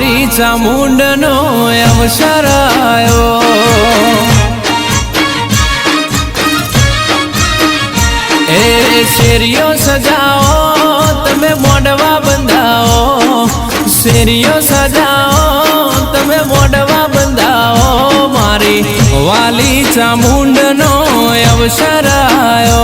મારી ચામુંડનો અવસર આયો। એ શેરીઓ સજાઓ તમે મોઢવા બંધાઓ, શેરીઓ સજાઓ તમે મોઢવા બંધાઓ, મારી વાલી ચામુંડનો અવસર આયો।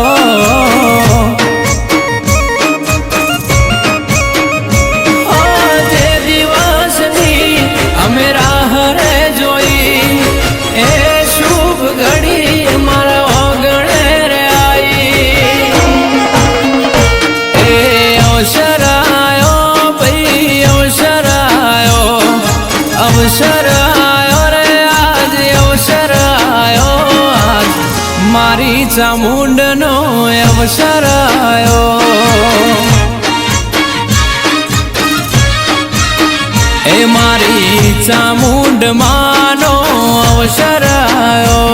अवसर आयो रे आज अवसर आयो, आज मारी चामुंडनो अवसर आयो। ए मारी चामुंड मानो अवसर आयो।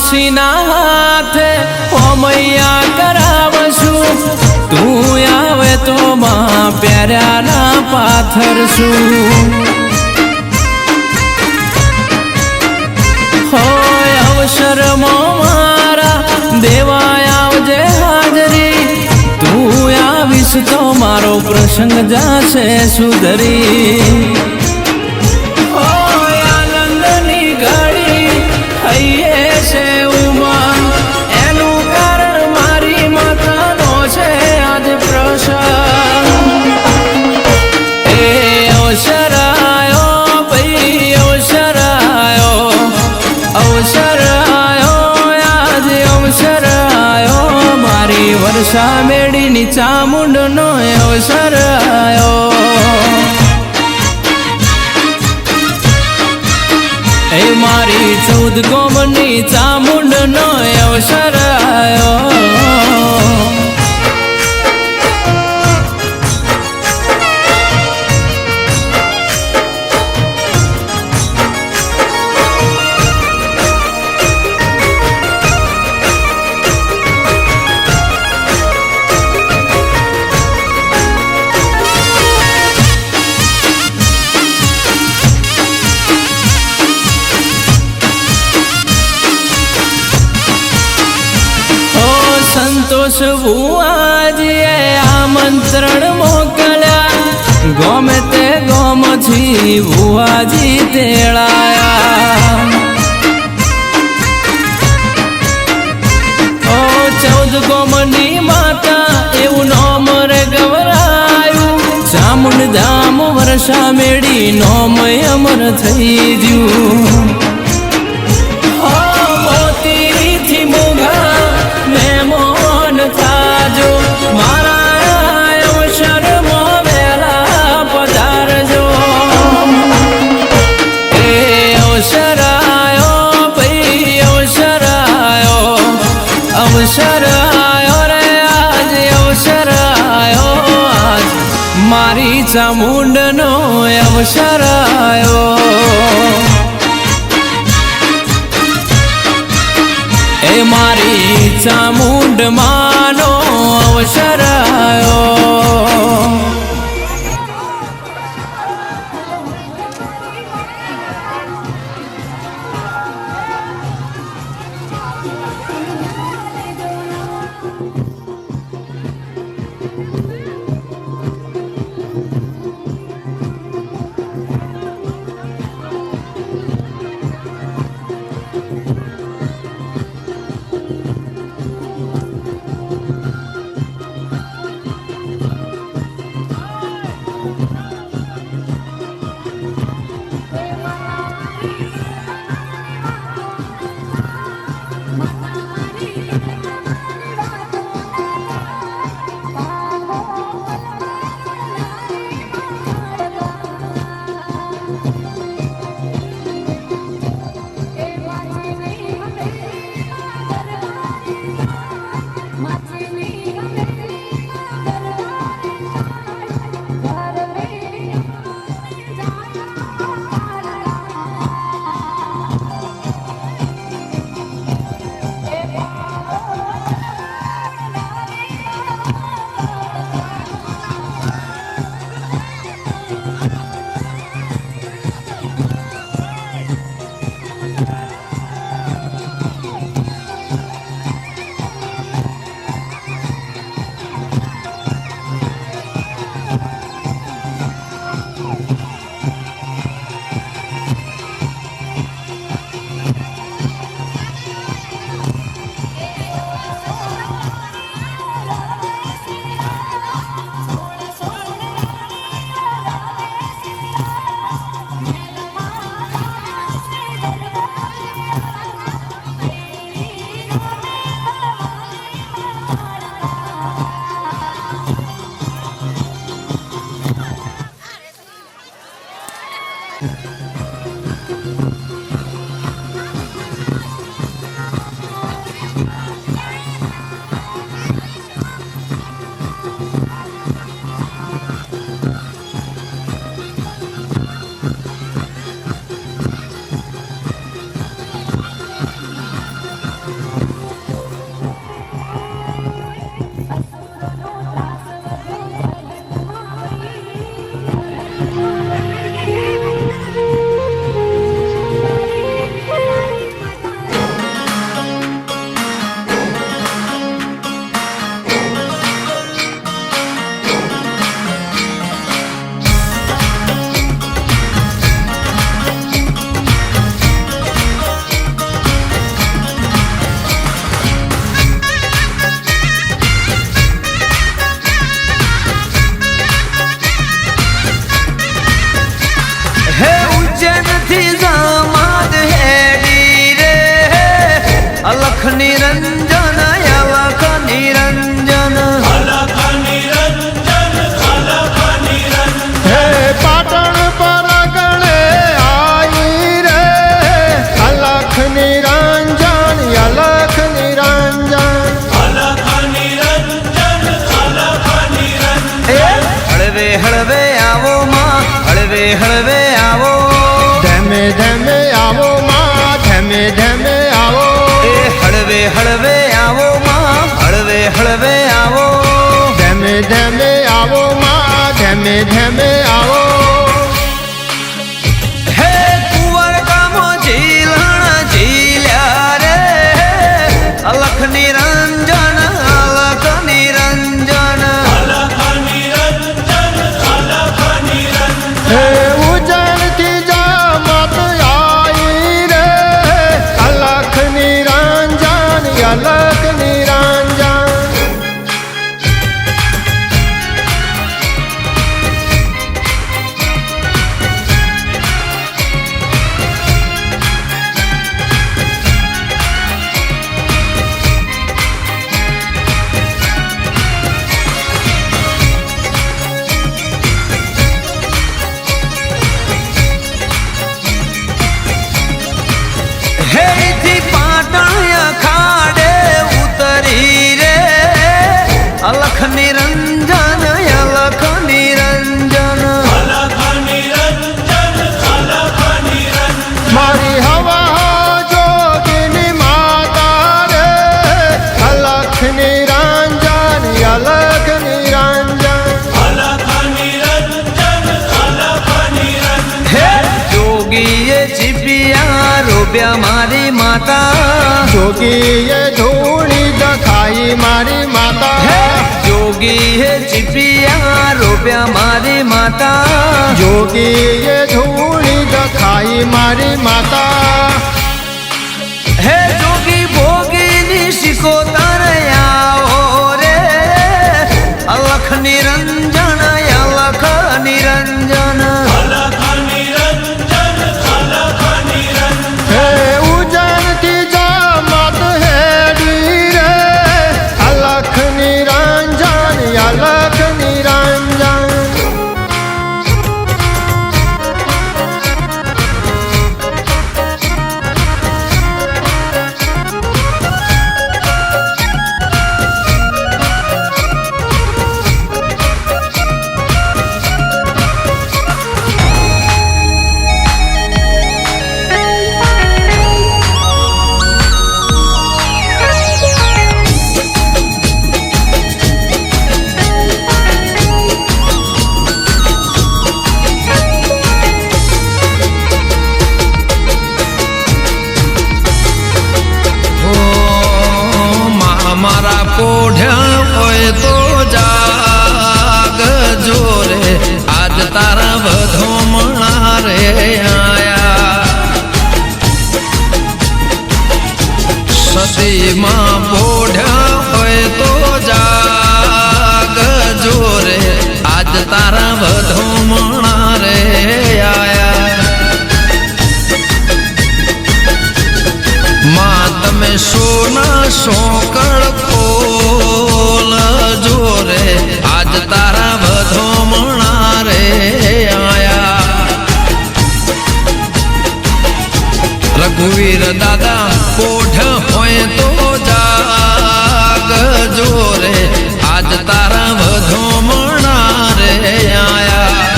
सीना हाथे मैया करावशु, तू आवे तो मां प्यारा ना पाथरशु। हो अवसर मारा देवा आवजे हाजरी, तू आवीश तो मारो प्रसंग जासे सुधरी। हो आनंदनी घड़ी हइये से उमंग, एनु कारण मारी मातानो छे आज प्रसंग। ए अवसर आयो भई अवसर आयो, अवसर आयो आज अवसर आयो, मारी वर्षा मेळीनी चामुंडनो अवसर आयो। ए मारी 14 कोमनी चामुंडनो अवसर आयो। संतोष बुआजीए आमंत्रण मोकल्या, गोमे ते गोमथी बुआजी तेड़ाया। ओ 14 गोमनी माता एवं नोम रे गवरायु, चामुंड धाम वर्षा मेड़ी नोम अमर थई ज्यू। मारा अवसर मोवेला पधारजो। ए अवसर आयो भई अवसर आयो, अवसर आयो रे आज अवसर आयो, आज मारी चामुंडनो अवसर आयो। ए मारी चामुंड मानो अवसर आयो। નિરંજન અલખ નિરંજન હે પાટણ પર ગણે આઈ રે અલખ નિરંજન અલખ નિરંજન હળવે હળવે આવો માં હળવે હળવે આવો ધમે ધમે આવો માં ધમે ધમે આવો એ હળવે હળવે આવો માં હળવે હળવે આવો ધમે ધમે આવો માં ધમે ધમે આવો હે કુંવર કામો ઝીલણ ઝીલ્યા રે અલખ નિરંજન અલખ નિરંજન હે ઉજળતી જામત આઈ રે અલખ નિરંજન અલખ નિરંજન હેથી પાટણ અખાડે ઉતરી રે અલખ નિરંજન અલખ નિરંજન મારી હવા જોગીની માતા રે અલખ નિરંજન અલખ નિરંજન હે જોગીએ ચીપિયા રોબ્યા મારી માતા જોગીએ ધૂળી દખાઈ મારી માતા હે જોગીએ ચીપિયા રોબ્યા મારી માતા જોગીએ ધૂળી દખાઈ મારી માતા હે જોગી ભોગીની શિકોતર આવો રે અલખ નિરંજન અલખ નિરંજન હે ઉજળતી જામત હેડી રે અલખ નિરંજન અલખ નિરંજન મારા પોઢ્યા હોય તો જાગ જોરે આજ તારા બધો મણા રે આયા સતીમાં પોઢ્યા હોય તો જાગ જોરે આજ તારા બધો મણા રે આયા માં તમે સોના સોકળ ખોલ જોરે આજ તારા બધો મણા રે આયા રઘુવીર દાદા પોઢ હોય તો જાગ જોરે આજ તારા બધો મણા રે આયા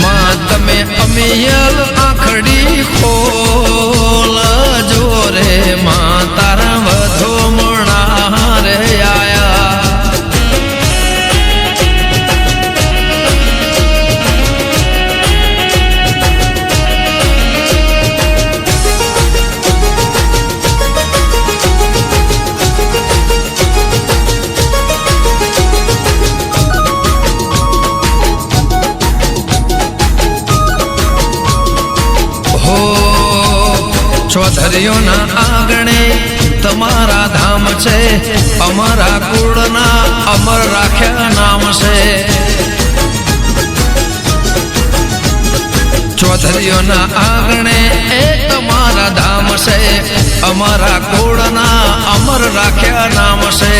માં તમે અમિયલ આખડી ખોલ જોરે માં તારા વધો મણા રે આયા ચૌધરીઓના આંગણે તમારા ધામ છે, અમારા કુળના અમર રાખ્યા નામ છે. ચૌધરીઓના આંગણે એ તમારા ધામ છે, અમારા કુળના અમર રાખ્યા નામ છે.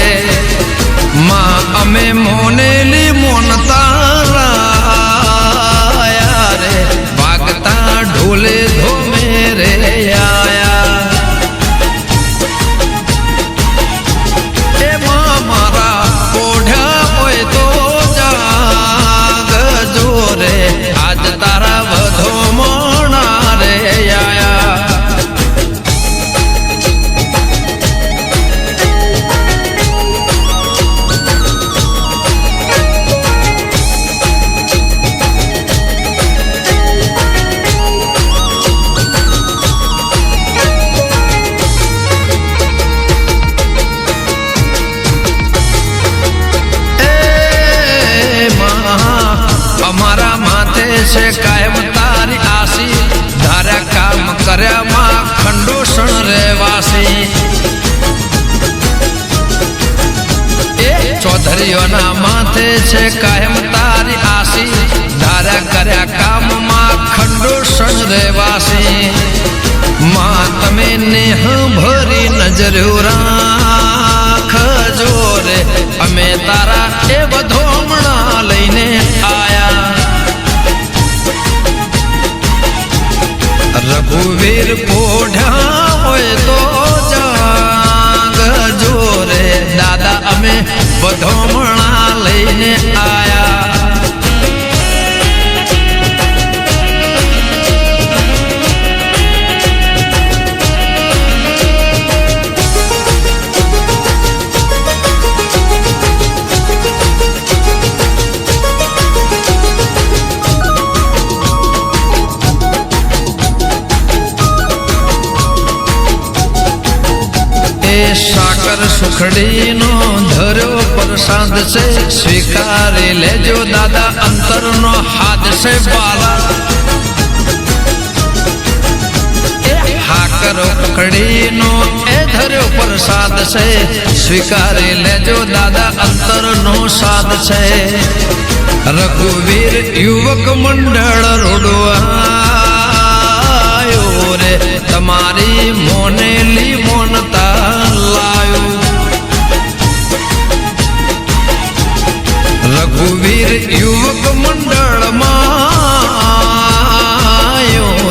માં અમે મોનેલી મોનતા રે વાગતા ઢોલે ધોમે રે આયા. એમાં મારા કોઢ્યા હોય તો જાગજો રે, આજ તારા વધો મોણા રે આયા. અમારા માથે છે કાયમ તારી આસી, ધાર્યા કામ કર્યા માં ખંડોષણ રહેવાસી. એ ચૌધરીઓના માથે છે કાયમ તારી આસી, ધાર્યા કર્યા કામમાં ખંડોષણ રહેવાસી. માં તમે નેહ ભરી નજરો રાખજો રે, અમે તારા એ વધોમણા લઈને આયા. રઘુવીર પોઢા હોય તો જાગજો રે, દાદા અમે વધોમણા લઈને આયા. સાકર સુખડીનો ધર્યો પ્રસાદ છે, સ્વીકારી લેજો દાદા અંતરનો હાથ છે બાલા. સાકર સુખડીનો એ ધર્યો પ્રસાદ છે, સ્વીકારી લેજો દાદા અંતરનો સાદ છે. રઘુવીર યુવક મંડળ રોડવાયો રે, તમારી મોનેલી મોનતા લાયો. રઘુવીર યુવક મંડળમાં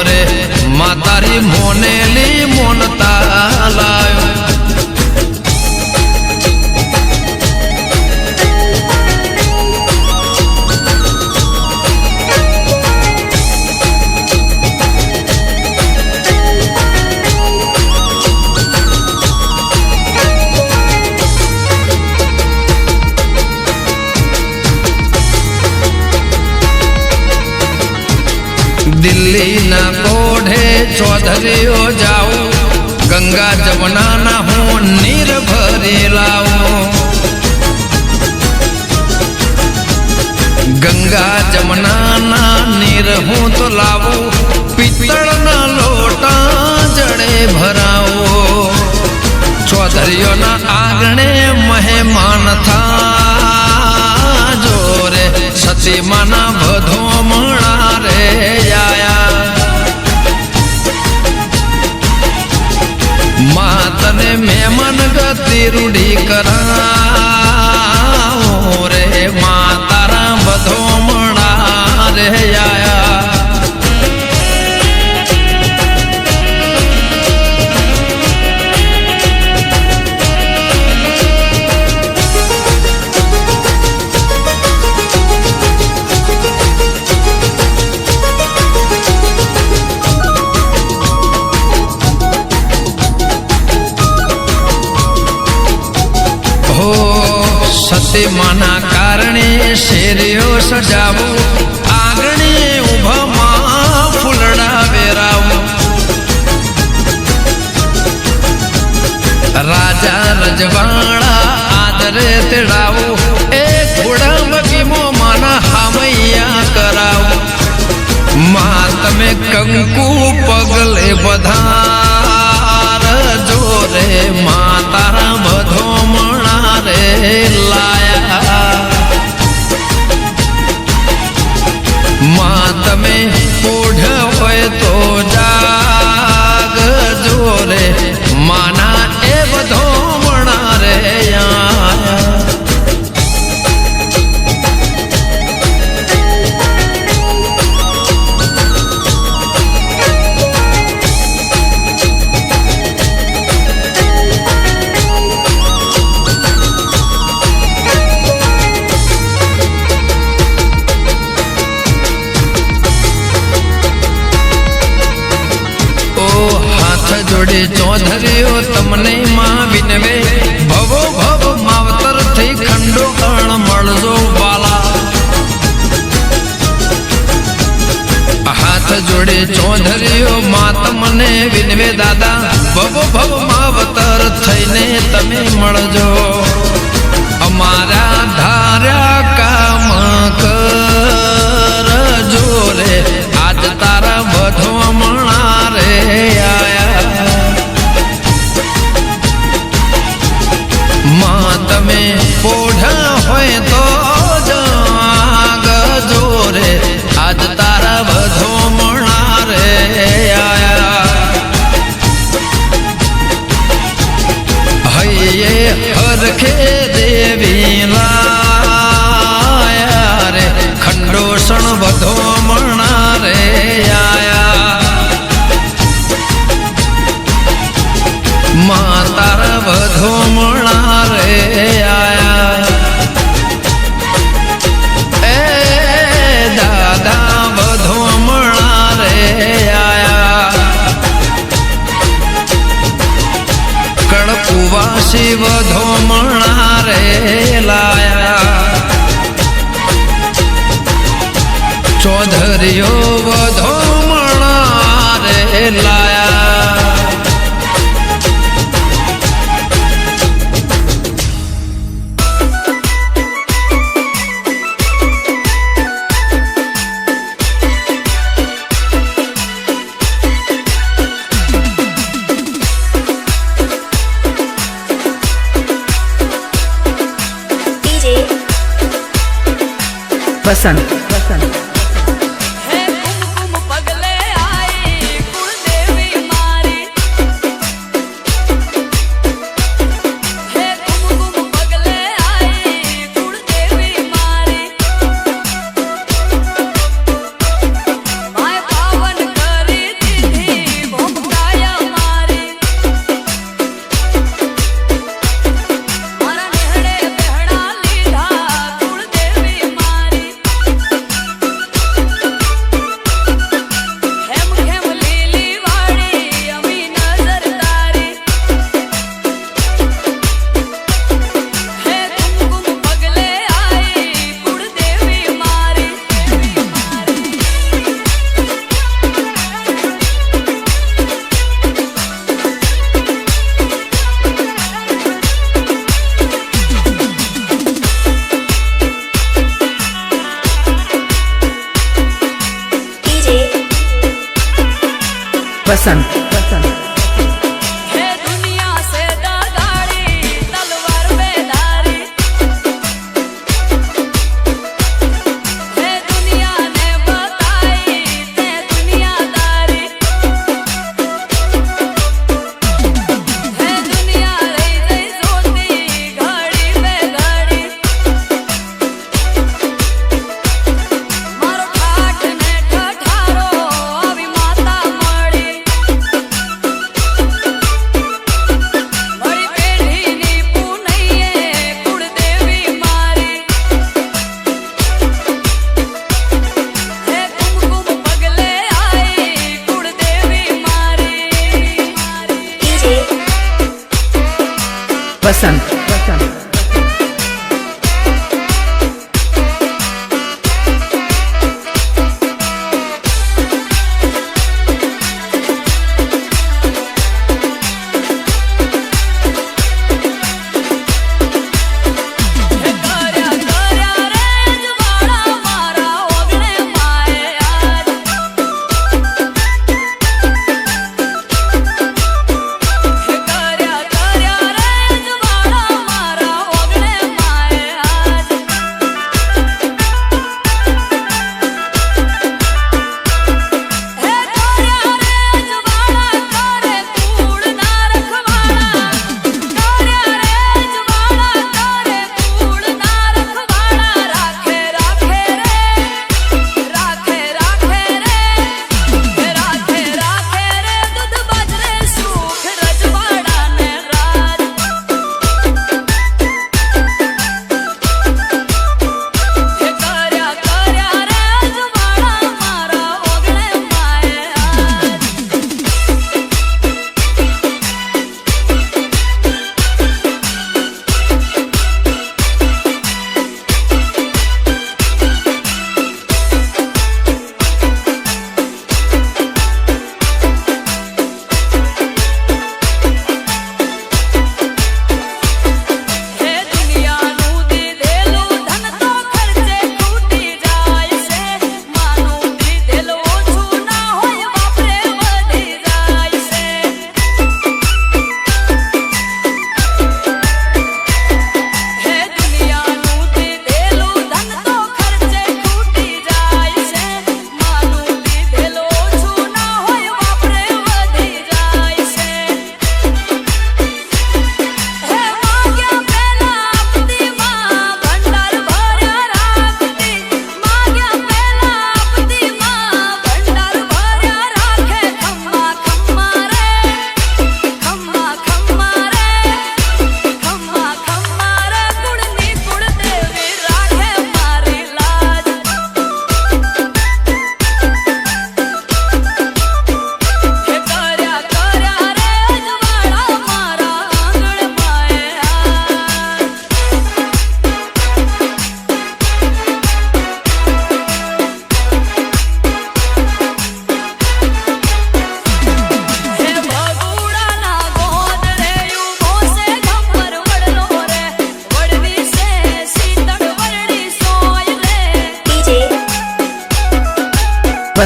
રે, માતારી મોનેલી મોનતા લાયો. દિલ્હીના કોઢે ચૌધરીઓ જાઉં, ગંગા જમનાના હું નીર ભરી લાવું. ગંગા જમનાના નીર હું તો લાવું, પિત્તળના લોટા જડે ભરાવો. ચૌધરીઓના આંગણે મહેમાન થા જોરે, સતીમાના વધોમણા રે આયા. માં તને મહેમાન ગતિ રૂઢી કરાવો રે, માં તારા વધોમણા રે આયા. સતીમાના કારણે શેરીઓ સજાવું, આંગણે ઉભામાં ફૂલડા વેરાવું. રાજા રજવાડા આદરે તેડાવું, એ ઘોડા બગીમો માના હામૈયા કરાવું. માં તમે કંકુ પગલે વધારજો રે, માં તારા વધોમણા રે લાયા. માં તમે પોઢ માના એ બધો મણા રે આયા જોડે ચોધરીઓ તમને માં વિનવે ભવો ભવ માવતર થઈ ખંડો અણ મળજો બાલા હાથ જોડે ચોધરીઓ માં તમને વિનવે દાદા ભવો ભવ માવતર થઈને તમે મળજો અમારા ધાર્યા કામ કરજો રે આજ તારા બધો મણા રે આયા માં તમે પોઢા હોય તો જાગજો રે આજ તારા બધો મણા રે આયા હૈયે હરખે દેવી લાયા રે ખંડોષણ બધો મણા રે આયા માં તારા બધો મણા રે આયા એ દાદા બધો મણા રે આયા કડકુવાસી બધો મણા રે લાયા ચૌધરીઓ બધો મણા રે લાયા વસંત વસંત વસંત કર્યા રે અજવાળા મારા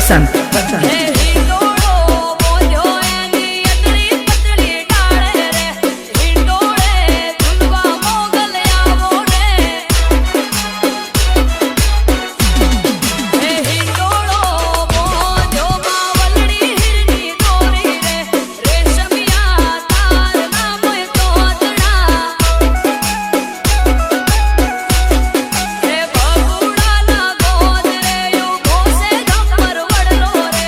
પસંદ પસંદ હે હિંડોળો બોલ્યો એની અતરી પતળી ડાળે રે હિંડોળે ઝૂલવા મોગલ આવો રે હે હિંડોળો બોલ્યો માવલડી હિરની દોરી રે રેશમિયા તાર નામ કોતડા હે બબુડાના ગોદ રે યુગો સે ગમર વડલો રે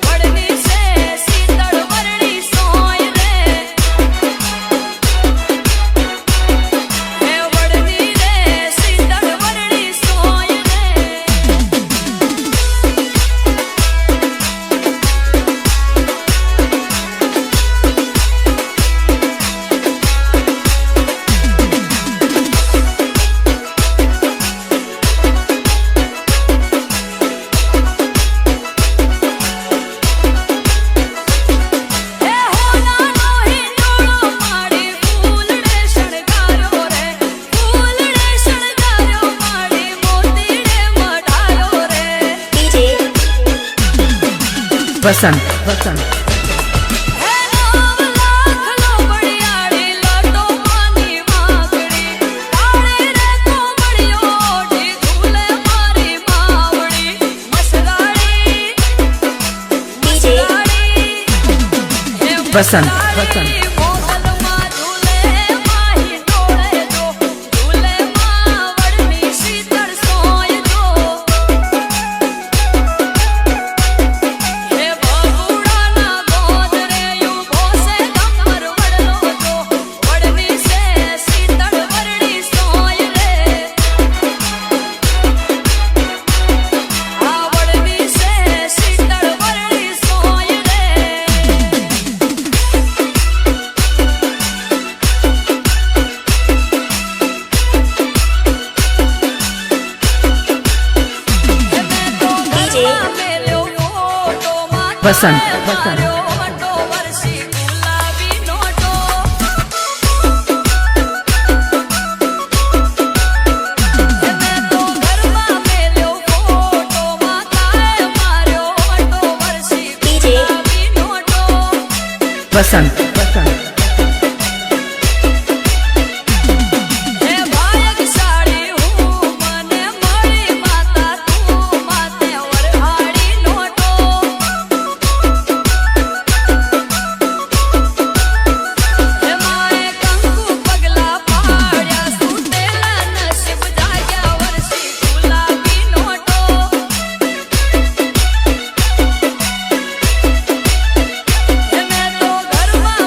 વડની સે શીતળ વરણી સોય રે હે વડની રે શીતળ વરણી સોય રે હે હોનાનો હિંડોળો માડી ફૂલડે શણગાર્યો રે ફૂલડે શણગાર્યો માડી મોતીડે મઢાયો રે પસંદ પસંદ હે 9 લાખ લોબડિયાળી લાટો માની વાંકડી તાળે રે કોમળિયો ઓઢી ઝૂલે મારી માવડી મસરાળી હે પસંદ મસરાળી મોગલમાં ઝૂલે માં હિંડોળે જો ઝૂલે માં વડની શીતળ સોય જો હે બબુડાના ગોદ રે યુગો સે ગમર વડલો જો વડની સે શીતળ વરણી સોય રે આ વડની સે શીતળ વરણી સોય રે પસંદ પસંદ પસંદ પસંદ હે ભાગ્યશાળી હું મને મળી માતા તું માતે વરહાડી નોટો હે માએ કંકુ પગલા પાડ્યા સુટેલા નસીબ જાગ્યા વર્ષી ગુલાબી નોટો હે મેં તો ઘરમાં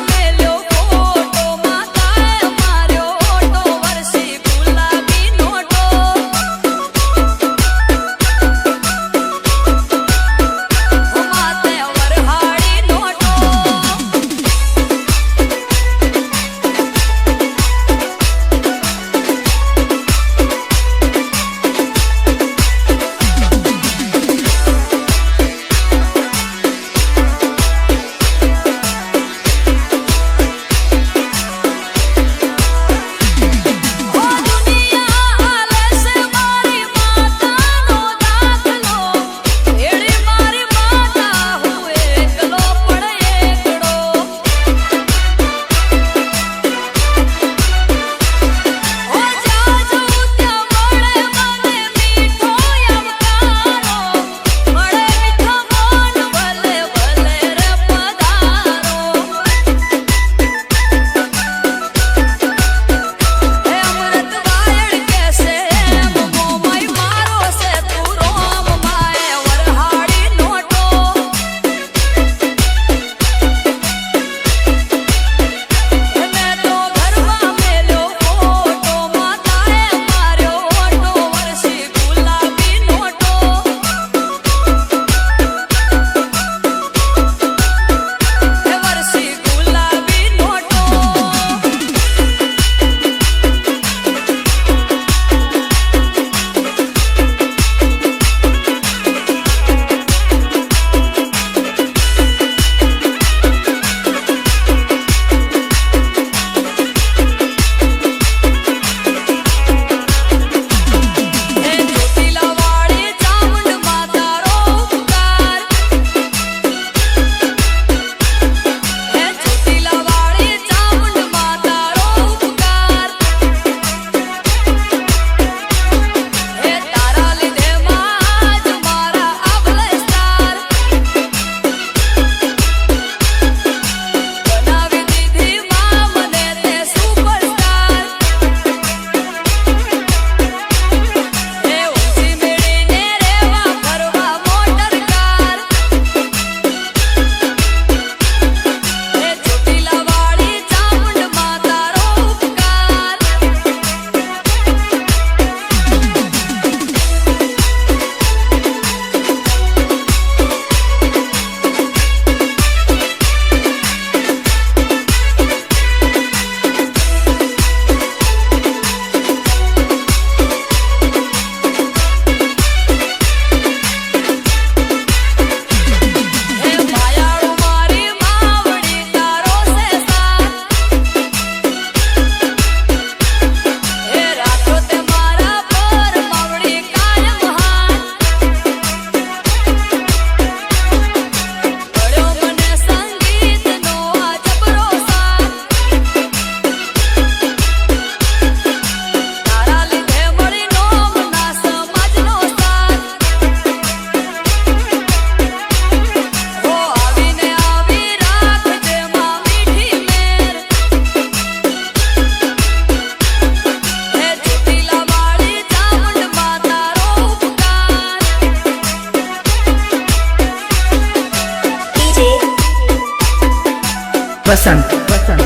वसंत वसंत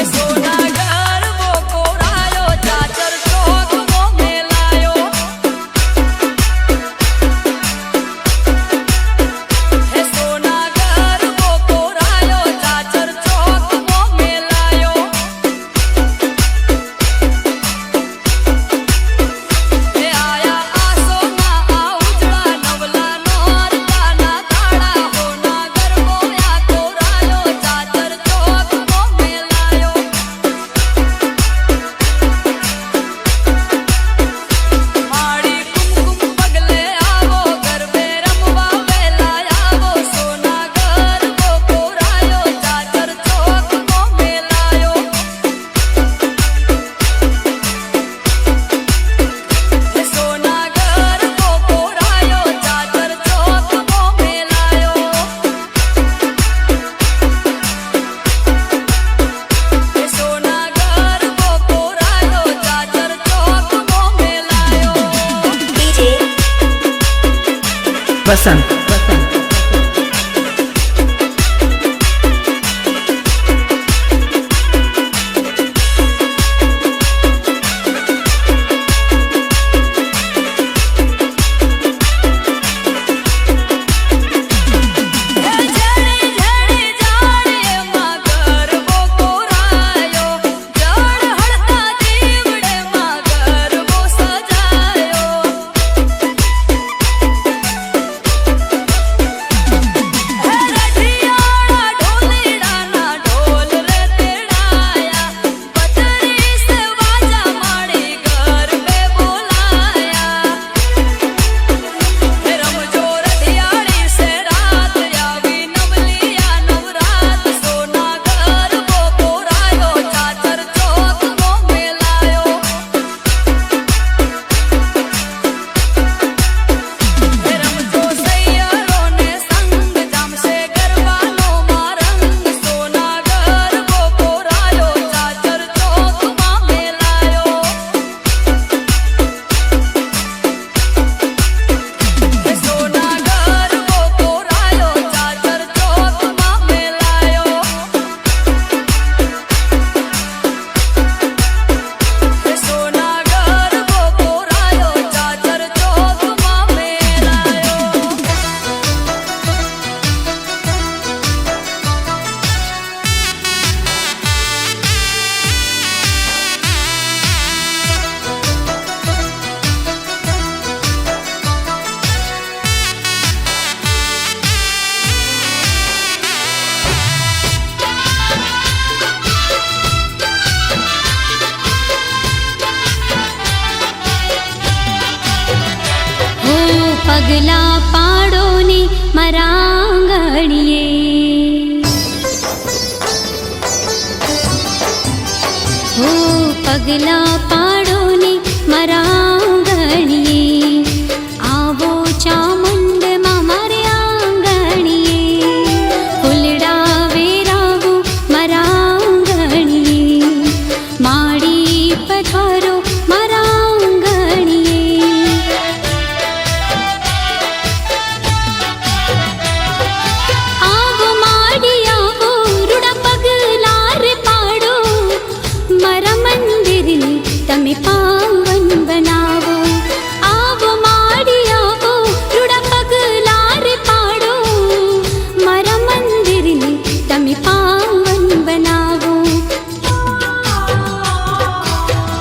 સોના ગરબો કોરાયો ચાચર ચોક મો મેલાયો હે સોના ગરબો કોરાયો ચાચર ચોક મો મેલાયો હે આયા આસો ના આ ઉજળા નવલા નોરતા ના તાળા હોના ગરબો યા કોરાયો ચાચર ચોક મો મેલાયો માડી કુમકુમ પગલે આવો ગરબે રમવા વેલા આવો સોના ગરબો કોરાયો ચાચર ચોક મો મેલાયો હે સોના ગરબો કોરાયો ચાચર ચોક મો મેલાયો હે સોના ગરબો કોરાયો ચાચર ચોક મો મેલાયો वसंत वसंत જડી જડી જાડે માં ગરબો કોરાયો જડ હળતા દીવડે માં ગરબો સજાયો રઢિયાળા ઢોલીડાના ઢોલ રે તેડાયા પતરી સે વાજા માડી ગરબે બોલાયા રમજો રઢિયાળી સે રાત આવી નવલિયા નવરાત સોના ગરબો કોરાયો ચાચર ચોક મો મેલાયો રમજો સૈયરો ને સંગ જામશે ગરબાનો મારંગ સોના ગરબો કોરાયો ચાચર ચોક માં મેલાયો સોના ગરબો કોરાયો ચાચર ચોક માં મેલાયો સોના ગરબો કોરાયો ચાચર ચોક માં મેલાયો હો પગલા પાડો ને મારા આંગણીએ હો પગલા પાડો ને મારા આંગણીએ આવો ચામુંડમાં મારે આંગણીએ ફૂલડા વેરાવો મારા આંગણીએ માડી પધારો મારા આંગણીએ આવો માડી આવો રૂડા પગલા રે પાડો મારા મંદિરને તમે પાવન બનાવો આવો માડી આવો રૂડા પગલા રે પાડો મારા મંદિરને તમે પાવન બનાવો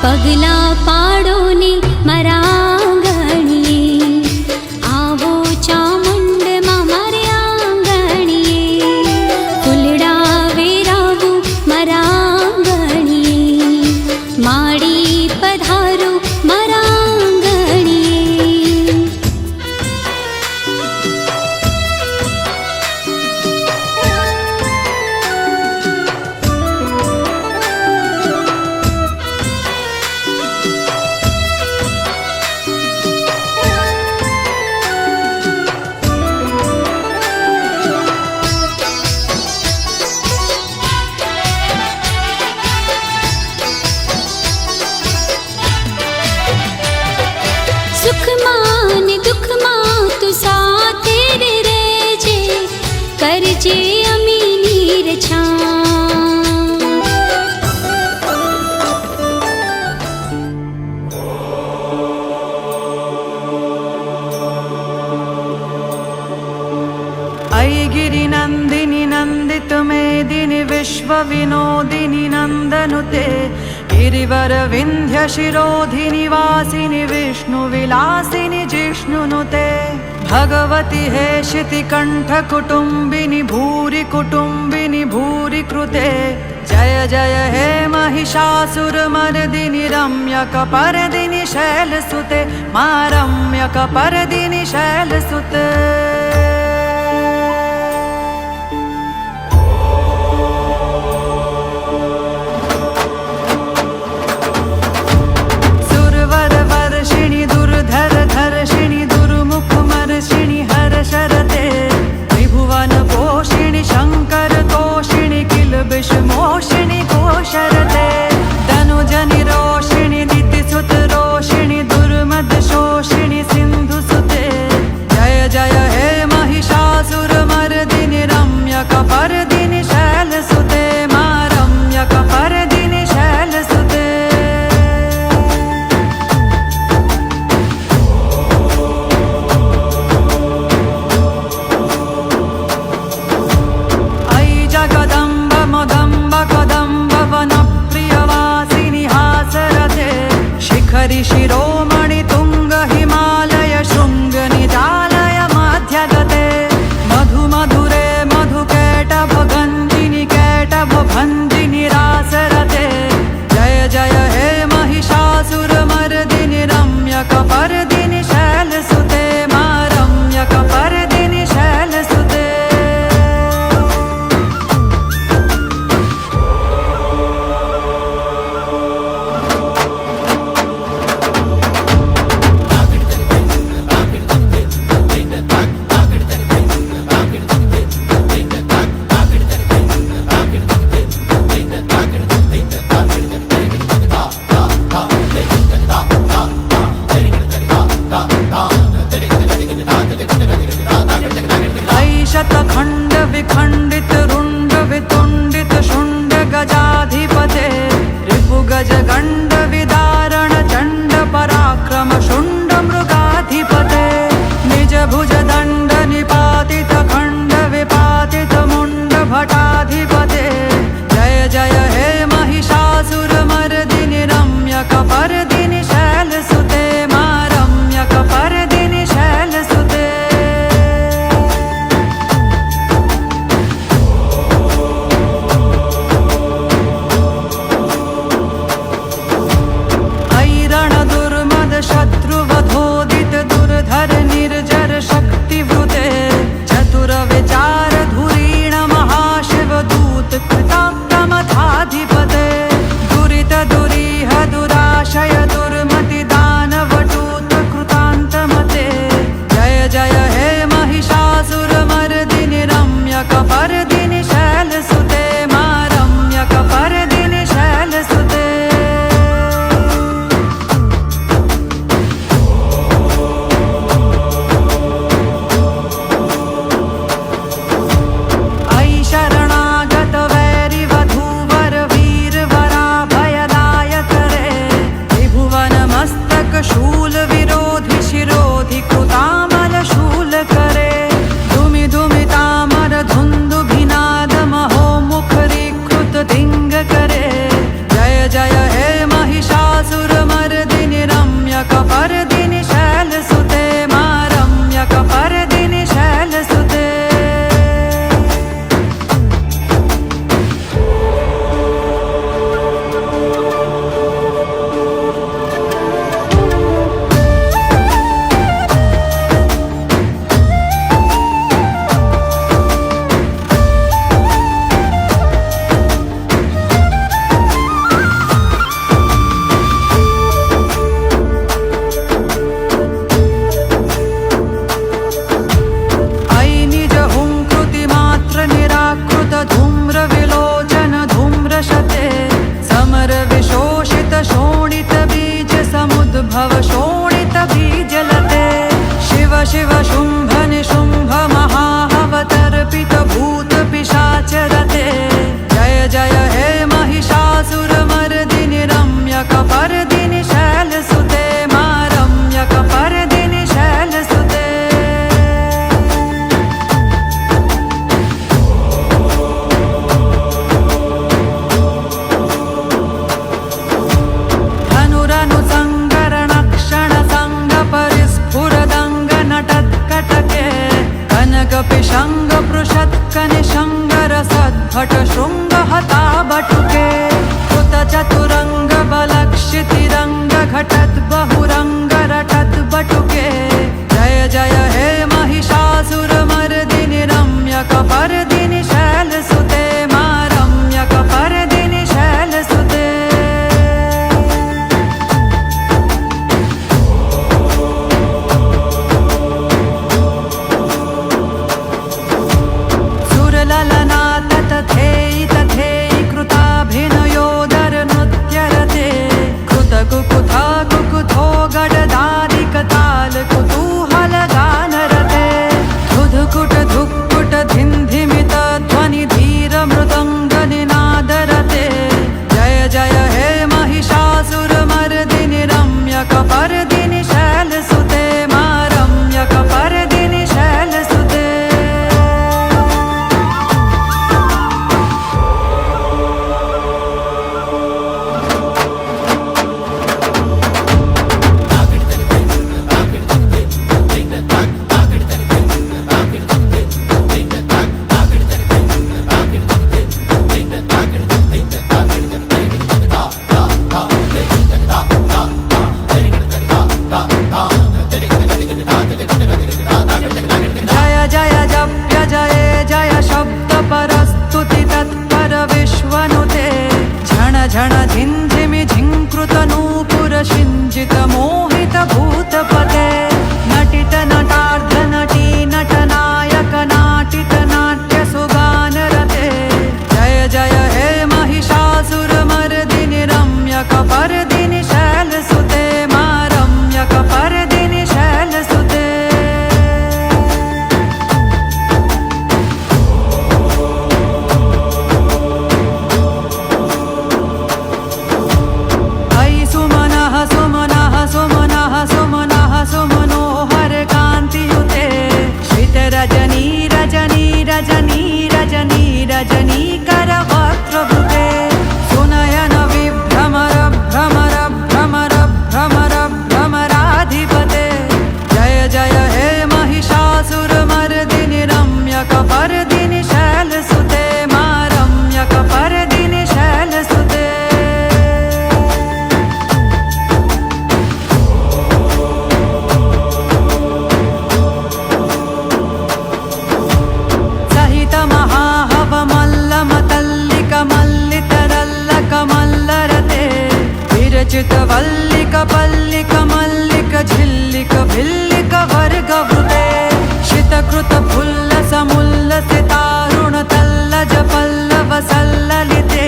પગલા પાડો ને મારા આંગણીએ આવો ચામુંડમાં મારે આંગણીએ ફૂલડા વેરાવો મારા આંગણીએ માડી પધારો મારા આંગણીએ विनोदिनि नन्दनुते गिरिवर विन्ध्य शिरोधिनि वासिनि विष्णुविलासिनि जिष्णुनुते भगवति हेशिति कण्ठकुटुम्बिनि भूरि कुटुम्बिनि भूरि कृते जय जय हे महिषासुरमर्दिनि रम्यकपर्दिनि शैलसुते मा रम्यकपर्दिनि शैलसुते सुरवरवर्षिणि दुर्धरधर्षिणि दुर्मुखमर्षिणि हर्षरते त्रिभुवनपोषिणि शङ्करतोषिणि किलबिषमोषिणि कोशरते तनुजनिरोषिणि दितिसुतरोषिणि दुर्मदशोषिणि सिन्धुसुते जय जय हे महिषासुरमर्दिनि रम्यकपर्दिनि शैलसुते मा रम्यकपर्दिनि शैलसुते जगदम्ब मदम्ब कदम्ब पल्लिक मल्लिक झिल्लिक भिल्लिक वर्गवृते शितकृत फुल्लस मुल्लसितारुण तल्लज पल्लव सल्ललिते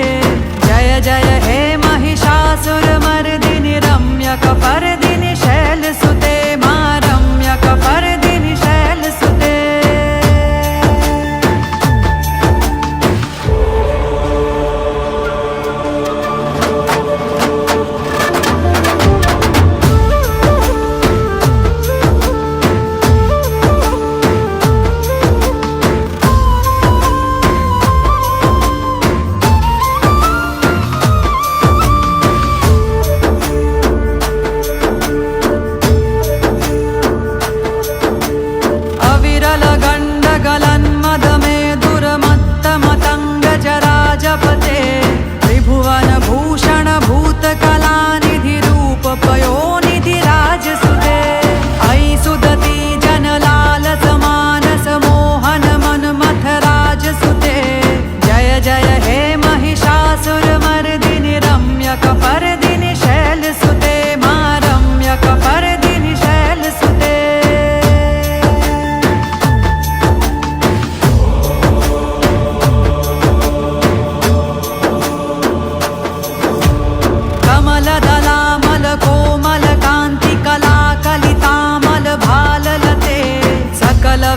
जय जय हे महिषासुरमर्दिनि रम्यकपर्दिनि शैलसुते मा रम्यकपर्दिनि शैलसुते जपते त्रिभुवन भूषण भूत कलानिधि रूप पयोनिधि राजसुते ऐ सुदति जनलाल समानस मोहन मनमथ राजसुते जय जय हे महिषासुरमर्दिनि रम्यकपर्दिनि शैलसुते मा रम्यकपर्दिनि शैलसुते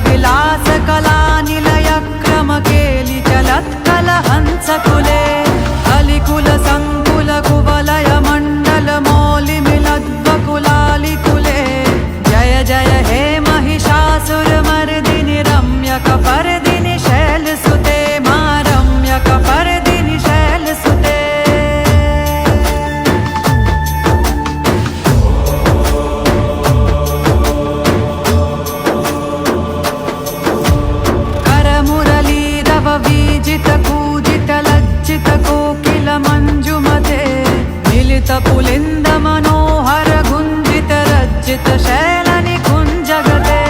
विलास कला निलय क्रम केलि चलत्कल हंस कुले अलिकुल संकुल कुवलय मंडल मौलि मिलद्वकुलालि कुले जय जय हे महिषासुरमर्दिनि रम्यकपर्दिनि शैलसुते मा रम्यकपर्दिनि शैलसुते वीजित कूजित लज्जित कोकिल मंजुमते मिलित पुलिंद मनोहर गुंजित रज्जित शैल निकुंजगते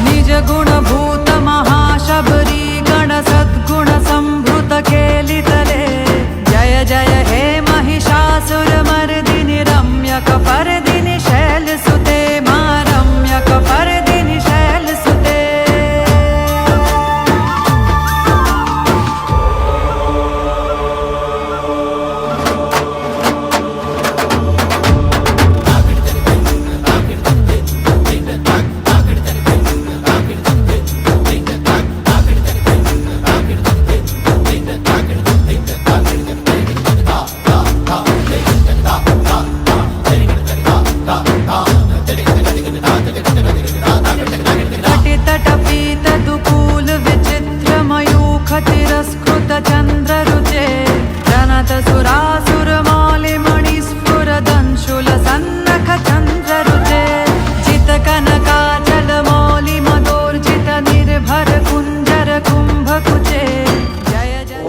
निज गुण भूत महाशबरी गण सद्गुण संभृत केलितले जय जय हे महिषासुरमर्दिनि रम्यकपर्दिनि शैलसुते मा रम्यकपर्दिनि शैलसुते तिरस्कृत चन्द्ररुचे जनत सुरासुर मौलि मणिस्फुर दंशुल सन्नख चन्द्ररुचे जित कनकाचल मौलि मदोर्जित निर्भर कुञ्जर कुम्भकुचे जय जय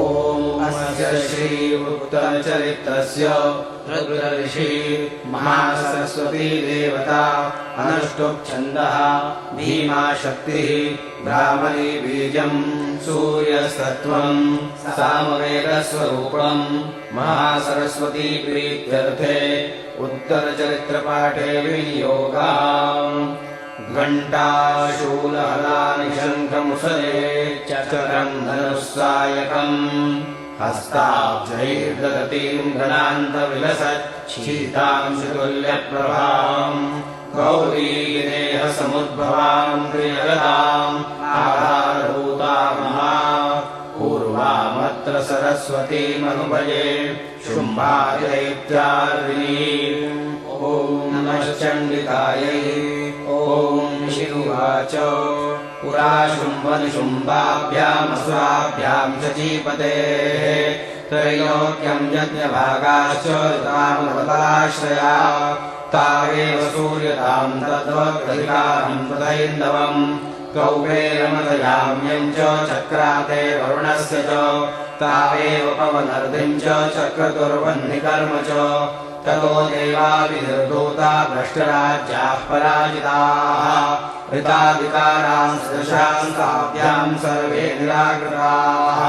अस्य श्री उत्तरचरित्रस्य रुद्रऋषि महासरस्वती देवता अनुष्टुप् छन्दः भीमा शक्तिः ब्राह्मणी बीजम् सूर्यस्तत्त्वम् सामवेदस्वरूपम् महासरस्वती प्रीत्यर्थे उत्तरचरित्रपाठे विनियोगः घण्टा शूलहलानि शङ्खमुसले चक्रम् धनुस्सायकम् हस्ताब्जैर्दधतीम् घनान्तविलसच्छीतांशुतुल्यप्रभाम् गौरीदेहसमुद्भवाम् प्रियगताम् आधारभूतामहा पूर्वामत्र सरस्वतीमनुभजे शुम्भादैत्यार्दिनीम् ॐ नमश्चण्डिकायै ॐ शिरुवाच पुरा शुम्भनिशुम्भाभ्यामसुराभ्याम् शचीपतेः त्रैलोक्यम् यज्ञभागाश्च ऋतामवताश्रया तावेव सूर्यताम् तद्वग्रहितारम् तथैन्दवम् कौबेरमदयाम्यम् च चक्राते वरुणस्य च तावेव पवनर्धिम् च चक्रतुर्वह्निकर्म च ततो देवाविनिर्धूता भ्रष्टराज्याः पराजिताः ऋताधिकारान् सदशान् ताभ्याम् सर्वे निराकृताः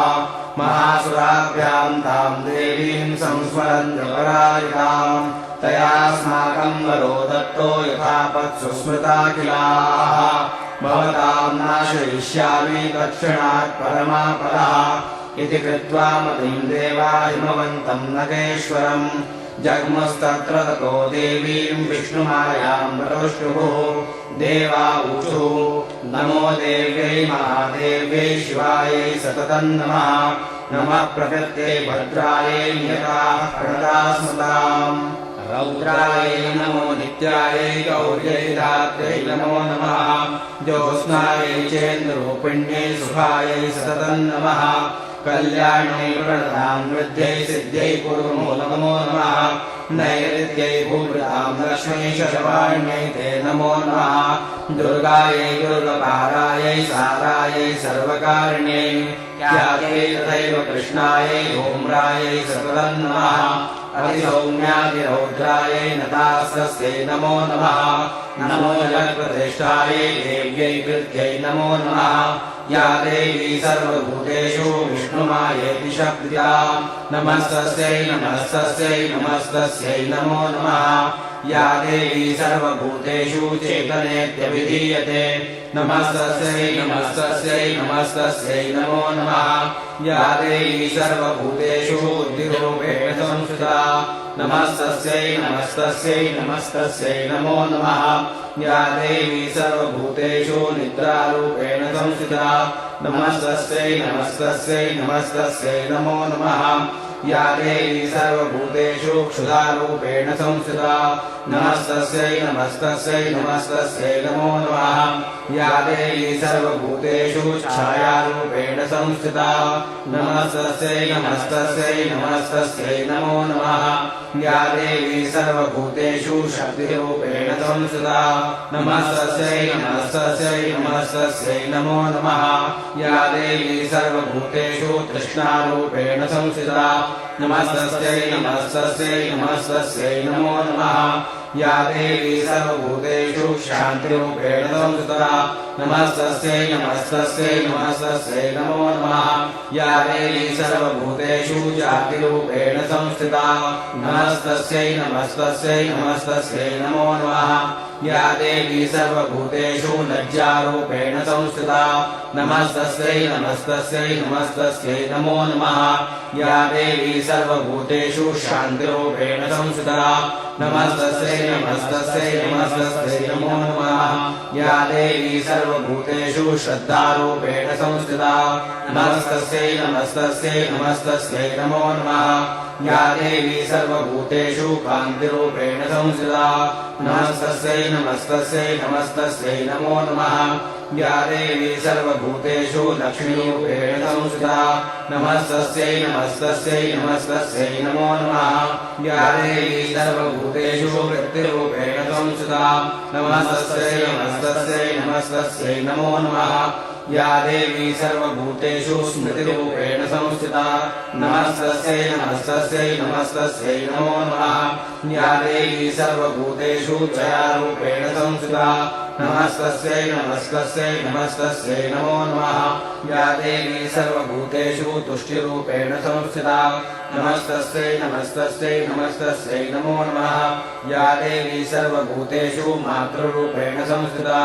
महासुराभ्याम् ताम् देवीम् संस्मरन् पराजिताम् तयास्माकं वरो दत्तो यथापत्सु स्मृता किलाः भवतां नाशयिष्यामि तत्क्षणात् परमापदः इति कृत्वा मतिं देवा हिमवन्तं नगेश्वरम् जग्मुस्तत्र ततो देवीं विष्णुमायां प्रतुष्टुः देवा ऊचुः नमो देव्यै महादेव्यै शिवायै सततं नमः नमः प्रकृत्यै भद्रायै नियताः प्रणता स्मृताम् रौद्रायै नमो नित्यायै गौर्यै धात्र्यै नमो नमः ज्योत्स्नायै चेन्द्ररूपिण्यै सुखायै सततं नमः कल्याण्यै प्रणतां वृद्ध्यै सिद्ध्यै कुर्मो नमो नमः नैऋत्यै भूभृतां लक्ष्मी शर्वाण्यै ते नमो नमः दुर्गायै दुर्गपारायै सारायै सर्वकारिण्यै ख्यात्यै तथैव कृष्णायै धूम्रायै सततं नमः अतिसौम्यातिरौद्रायै नतास्तस्यै नमो नमः नमो जगत्प्रतिष्ठायै देव्यै कृत्यै नमो नमः या देवी सर्वभूतेषु विष्णुमायेति शक्त्या नमस्तस्यै नमस्तस्यै नमस्तस्यै नमो नमः या देवी सर्वभूतेषु चेतनेत्यभिधीयते नमस्तस्यै नमस्तस्यै नमस्तस्यै नमो नमः या देवी सर्वभूतेषु बुद्धिरूपेण संस्थिता नमस्तस्यै नमस्तस्यै नमस्तस्यै नमो नमः या देवी सर्वभूतेषु निद्रारूपेण संस्थिता नमस्तस्यै नमस्तस्यै नमस्तस्यै नमो नमः या देवी सर्वभूतेषु क्षुधारूपेण संस्थिता नमस्तस्यै नमस्तस्यै नमस्तस्यै नमो नमः या देवी सर्वभूतेषु छायारूपेण संस्थिता नमस्तस्यै नमस्तस्यै नमस्तस्यै नमो नमः या देवी सर्वभूतेषु शक्तिरूपेण संस्थिता नमस्तस्यै नमस्तस्यै नमस्तस्यै नमो नमः या देवी सर्वभूतेषु तृष्णारूपेण संस्थिता नमस्तस्यै नमस्तस्यै नमस्तस्यै नमो नमः या देवी सर्वभूतेषु शान्तिरूपेण संस्थिता नमस्तस्यै नमस्तस्यै नमस्तस्यै नमो नमः या देवी सर्वभूतेषु जातिरूपेण संस्थिता नमस्तस्यै नमस्तस्यै नमस्तस्यै नमो नमः या देवी सर्वभूतेषु लज्जारूपेण संस्थिता नमस्तस्यै नमस्तस्यै नमस्तस्यै नमो नमः या देवी सर्वभूतेषु शान्तिरूपेण संस्थिता नमस्तस्यै नमस्तस्यै नमस्तस्यै नमो नमः या देवी सर्वभूतेषु श्रद्धारूपेण संस्थिता नमस्तस्यै नमस्तस्यै नमस्तस्यै नमो नमः या देवी सर्वभूतेषु कान्तिरूपेण संस्थिता नमस्तस्यै नमस्तस्यै नमस्तस्यै नमो नमः या देवी सर्वभूतेषु लक्ष्मीरूपेण संस्थिता नमस्तस्यै नमस्तस्यै नमस्तस्यै नमो नमः या देवी सर्वभूतेषु वृत्तिरूपेण संस्थिता नमस्तस्यै नमस्तस्यै नमस्तस्यै नमो नमः या देवी सर्वभूतेषु स्मृतिरूपेण संस्थिता नमस्तस्यै नमस्तस्यै नमस्तस्यै नमो नमः या देवी सर्वभूतेषु जयारूपेण संस्थिता नमस्तस्यै नमस्तस्यै नमस्तस्यै नमो नमः या देवी सर्वभूतेषु तुष्टिरूपेण संस्थिता नमस्तस्यै नमस्तस्यै नमस्तस्यै नमो नमः या देवी सर्वभूतेषु मातृरूपेण संस्थिता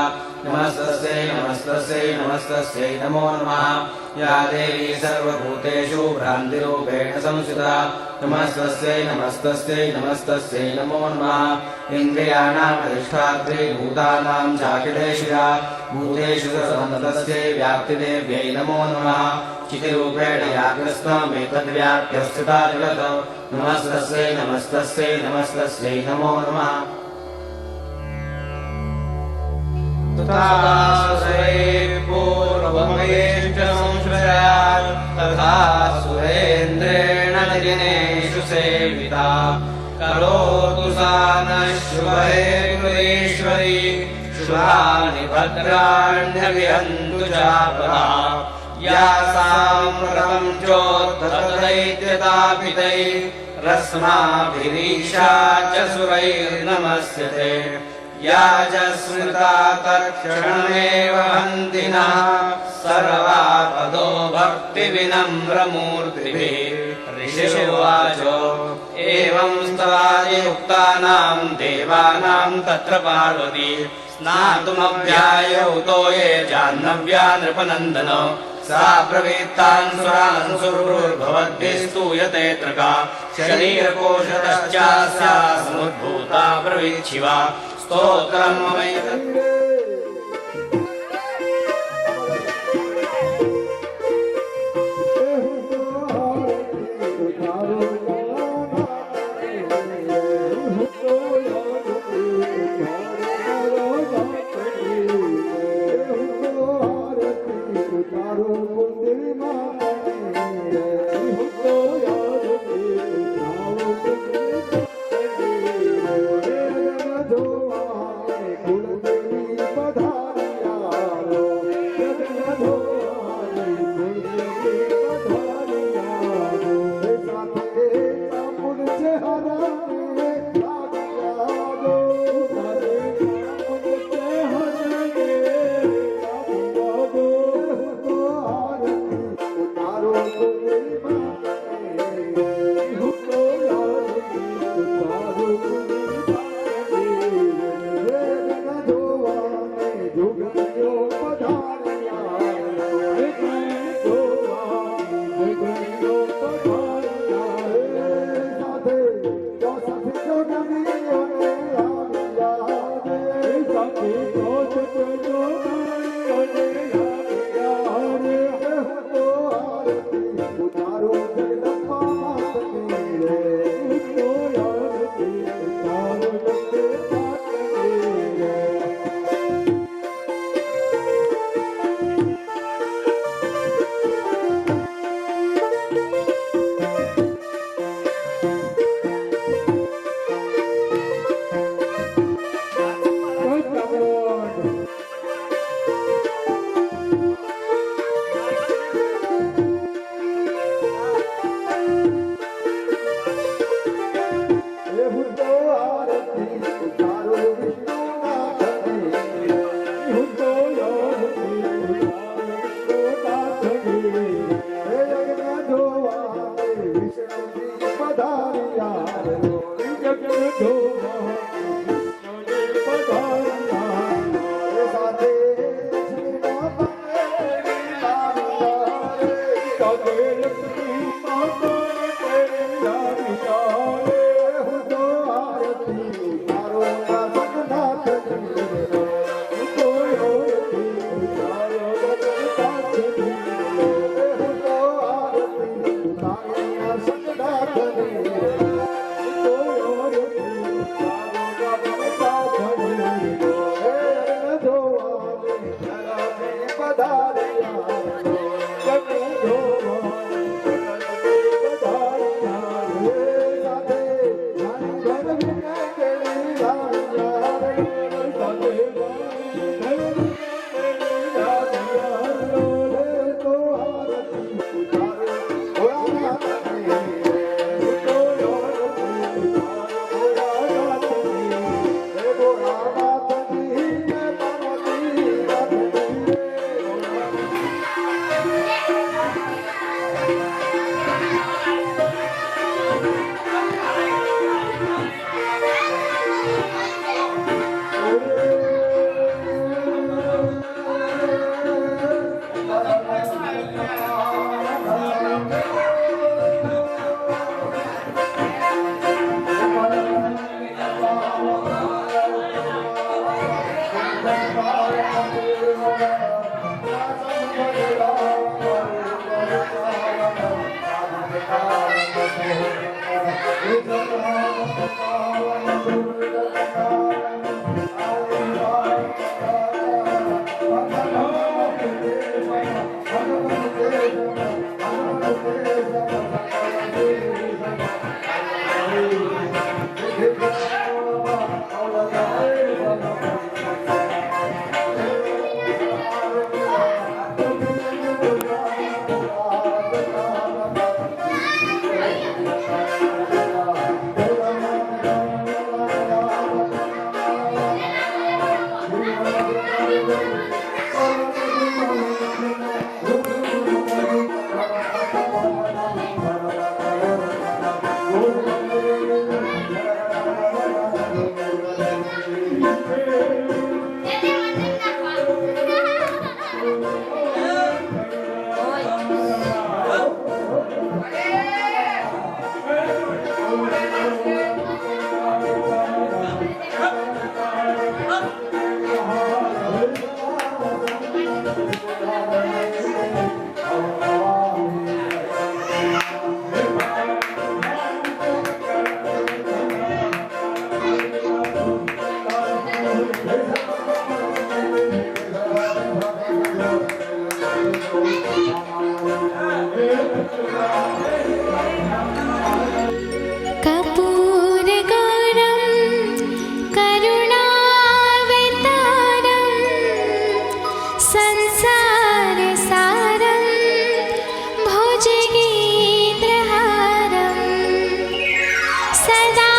नमस्तस्यै नमस्तस्यै नमस्तस्यै नमो नमः या देवी सर्वभूतेषु भ्रान्तिरूपेण संस्थिता नमस्तस्यै नमस्तस्यै नमस्तस्यै नमो नमः इन्द्रियाणाम् अधिष्ठात्री भूतानां चाखिलेशिया भूतेषु सर्वतस्यै व्याप्तिदेव्यै नमो नमः चितिरूपेण याज्ञस्त्वमेतद्व्याप्य स्थिता जगत् नमस्तस्यै नमस्तस्यै नमस्तस्यै नमो नमः पूर्वमेष्टसंश्रयात् तथा सुरेन्द्रेण दिनेषु सेविता करोतु सा नः शुभहेतुरीश्वरी शुभानि भद्राण्यविहन्तु चापदा या साम्प्रतं चोद्धतदैत्यतापितै रस्माभिरीशा च सुरैर्नमस्यते या च स्मृता तत्क्षणमेव हन्ति नः सर्वापदो भक्तिविनम्रमूर्तिभिः ऋषिवाचो एव एवं स्तवादियुक्तानां देवानां तत्र पार्वती स्नातुमभ्यायौतो ये जाह्नव्या नृपनन्दन सा प्रवेत्तान् सुरान् सुरुर्भवद्भिः स्तूयते त्रका शरीरकोशतश्चास्या समुद्भूता प्रवीक्षिवा स्तोत्रम् ममैतत् सदा